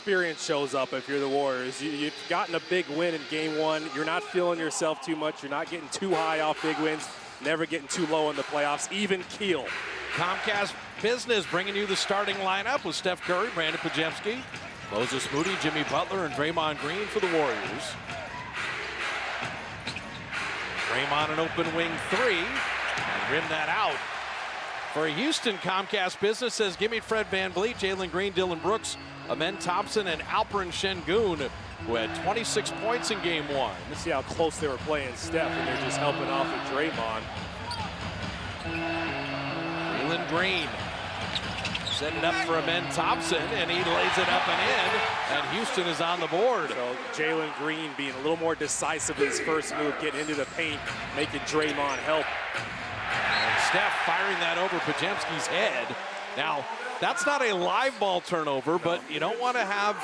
experience shows up if you're the Warriors. You've gotten a big win in game one. You're not feeling yourself too much. You're not getting too high off big wins, never getting too low in the playoffs, even keel. Comcast Business bringing you the starting lineup with Steph Curry, Brandon Pajemski, Moses Moody, Jimmy Butler, and Draymond Green for the Warriors. Draymond an open wing three, and rim that out. For Houston, Comcast Business says, give me Fred VanVleet, Jalen Green, Dylan Brooks, Amen Thompson, and Alperen Şengün, who had 26 points in game one. Let's see how close they were playing Steph, and they're just helping off with Draymond. Jalen Green setting up for Amen Thompson, and he lays it up and in, and Houston is on the board. So Jalen Green being a little more decisive in his first move, getting into the paint, making Draymond help. And Steph firing that over Pajemski's head. Now, that's not a live ball turnover, but you don't want to have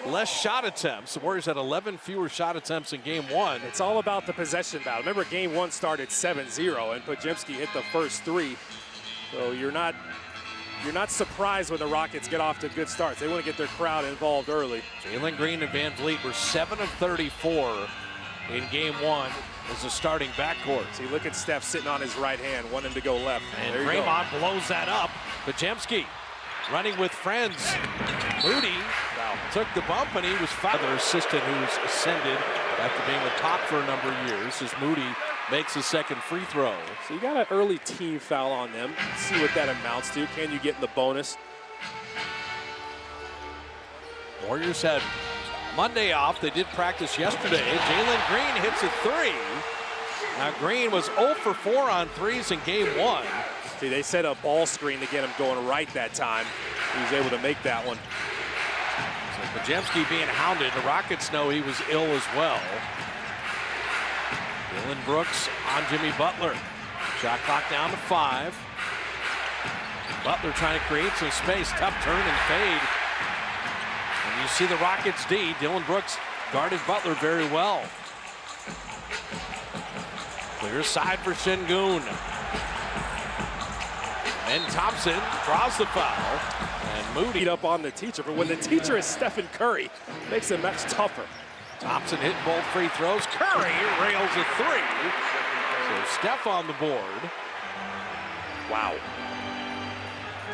less shot attempts. The Warriors had 11 fewer shot attempts in game one. It's all about the possession battle. Remember, game one started 7-0, and Pajemski hit the first three. So you're not surprised when the Rockets get off to good starts. They want to get their crowd involved early. Jalen Green and VanVleet were 7 of 34 in game one as a starting backcourt. See, look at Steph sitting on his right hand, wanting to go left. And Draymond blows that up. Pajemski running with friends. Moody took the bump, and he was fouled. Another assistant who's ascended after being the top for a number of years as Moody makes his second free throw. So you got an early team foul on them. Let's see what that amounts to. Can you get in the bonus? Warriors had Monday off. They did practice yesterday. Jalen Green hits a three. Now Green was 0 for 4 on threes in game one. See, they set a ball screen to get him going right that time. He was able to make that one. So Pajemski being hounded. The Rockets know he was ill as well. Dylan Brooks on Jimmy Butler. Shot clock down to 5. Butler trying to create some space. Tough turn and fade. And you see the Rockets D. Dylan Brooks guarded Butler very well. Clear side for Şengün. And Thompson draws the foul. And Moody up on the teacher. But when the teacher is Stephen Curry, it makes it much tougher. Thompson hitting both free throws. Curry rails a three. So Steph on the board. Wow.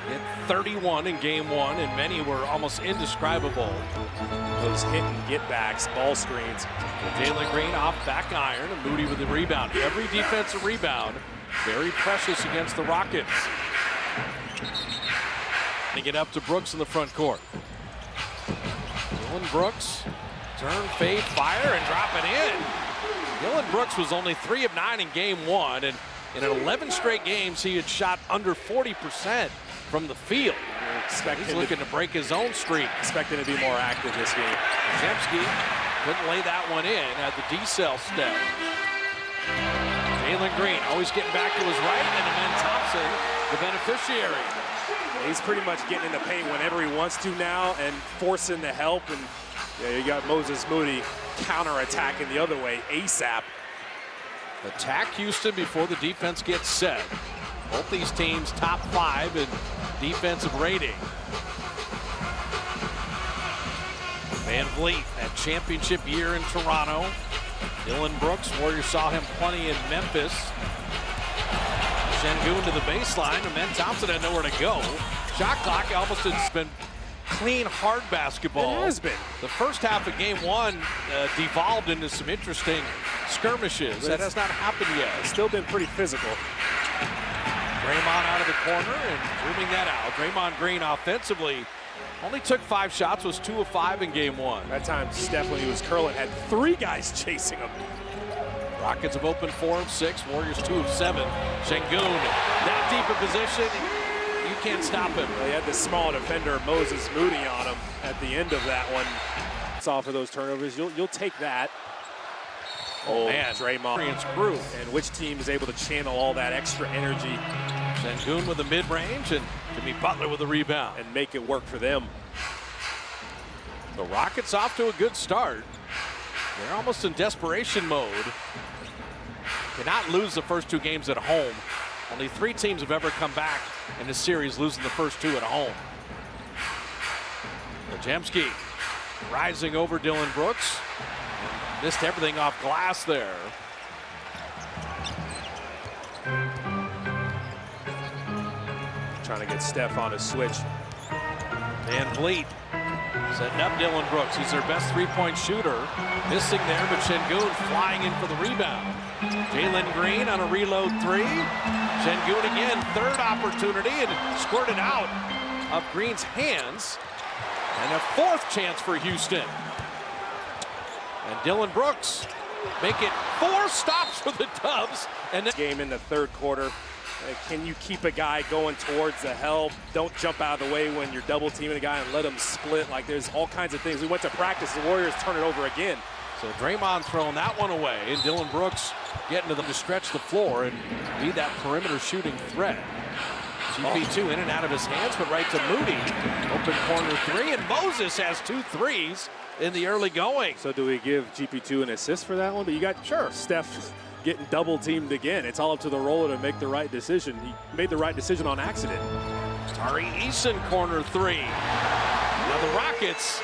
Hit 31 in game one, and many were almost indescribable. Those hit and get backs, ball screens. Jalen Green off back iron, and Moody with the rebound. Every defensive rebound, very precious against the Rockets. They get up to Brooks in the front court. Dylan Brooks. Turn, fade, fire, and drop it in. Dylan Brooks was only 3 of 9 in game one, and in 11 straight games, he had shot under 40% from the field. He's looking to break his own streak. Expecting to be more active this game. Pajemski couldn't lay that one in at the D-cell step. Jalen Green always getting back to his right, and then Thompson, the beneficiary. He's pretty much getting in the paint whenever he wants to now and forcing the help. And yeah, you got Moses Moody counter-attacking the other way ASAP. Attack Houston before the defense gets set. Both these teams top 5 in defensive rating. VanVleet, that championship year in Toronto. Dylan Brooks, Warriors saw him plenty in Memphis. Şengün to the baseline, and then Thompson had nowhere to go. Shot clock almost has been clean, hard basketball. It has been. The first half of game one devolved into some interesting skirmishes. That has not happened yet. It's still been pretty physical. Draymond out of the corner and zooming that out. Draymond Green offensively only took 5 shots, was 2 of 5 in game one. That time, Steph, when he was curling, had 3 guys chasing him. Rockets have opened 4 of 6, Warriors 2 of 7. Şengün, that deep a position, you can't stop him. Well, he had this small defender, Moses Moody, on him at the end of that one. It's all for those turnovers. You'll take that. Oh man, Draymond crew. And which team is able to channel all that extra energy? Şengün with the mid-range, and Jimmy Butler with the rebound. And make it work for them. The Rockets off to a good start. They're almost in desperation mode. Cannot lose the first 2 games at home. Only 3 teams have ever come back in this series losing the first 2 at home. Pajemski rising over Dylan Brooks. Missed everything off glass there. Trying to get Steph on a switch. Van Vliet setting up Dylan Brooks. He's their best three-point shooter. Missing there, but Şengün flying in for the rebound. Jalen Green on a reload three. Şengün again, third opportunity, and squirted out of Green's hands. And a fourth chance for Houston. And Dylan Brooks make it 4 stops for the Dubs. And Game in the third quarter. Can you keep a guy going towards the help? Don't jump out of the way when you're double teaming a guy and let him split. Like, there's all kinds of things. We went to practice. The Warriors turn it over again. So Draymond throwing that one away, and Dylan Brooks getting to them to stretch the floor and be that perimeter shooting threat. GP2 in and out of his hands, but right to Moody. Open corner three, and Moses has 2 threes in the early going. So do we give GP2 an assist for that one? But you got Steph getting double teamed again. It's all up to the roller to make the right decision. He made the right decision on accident. Tari Eason corner three. Now the Rockets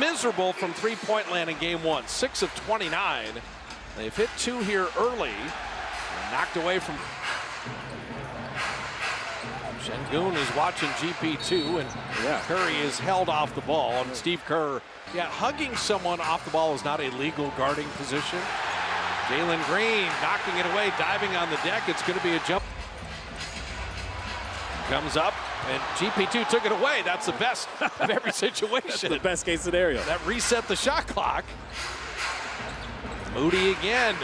miserable from three-point land in game 1, 6 of 29. They've hit 2 here early. And knocked away from Şengün is watching GP2, and Curry is held off the ball. And Steve Kerr, hugging someone off the ball is not a legal guarding position. Jalen Green knocking it away, diving on the deck. It's going to be a jump. Comes up, and GP2 took it away. That's the best of every situation. That's the best case scenario. That reset the shot clock. Moody again.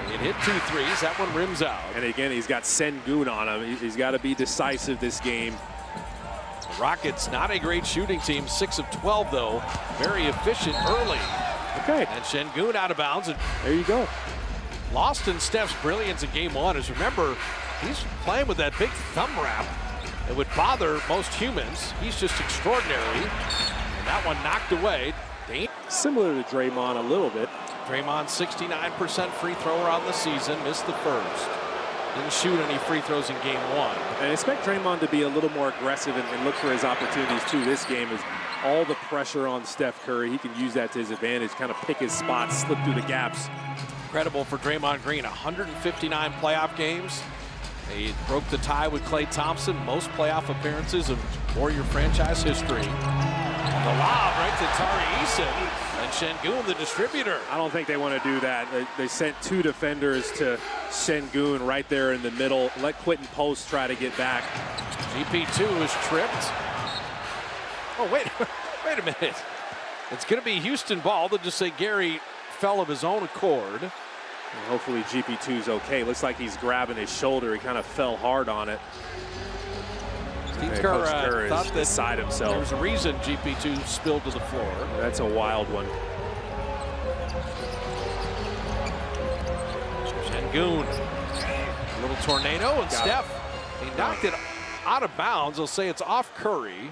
It hit 2 threes. That one rims out. And again, he's got Şengün on him. He's got to be decisive this game. The Rockets, not a great shooting team. 6 of 12, though. Very efficient early. Okay. And Şengün out of bounds. And there you go. Lost in Steph's brilliance in game 1 is, remember, he's playing with that big thumb wrap. It would bother most humans. He's just extraordinary. And that one knocked away. Similar to Draymond a little bit. Draymond, 69% free thrower on the season, missed the first. Didn't shoot any free throws in game 1. And I expect Draymond to be a little more aggressive and look for his opportunities too. This game is all the pressure on Steph Curry. He can use that to his advantage, kind of pick his spots, slip through the gaps. Incredible for Draymond Green, 159 playoff games. He broke the tie with Klay Thompson, most playoff appearances in Warrior franchise history. The lob right to Tari Eason, and Şengün the distributor. I don't think they want to do that. They sent 2 defenders to Şengün right there in the middle. Let Quentin Post try to get back. GP2 is tripped. Oh, wait a minute. It's going to be Houston ball. They'll just say Gary fell of his own accord. And hopefully GP2's okay. Looks like he's grabbing his shoulder. He kind of fell hard on it. Steve Kerr thought that beside himself. There was a reason GP2 spilled to the floor. That's a wild one. Şengün, a little tornado, and Steph, he knocked it out of bounds. They'll say it's off Curry.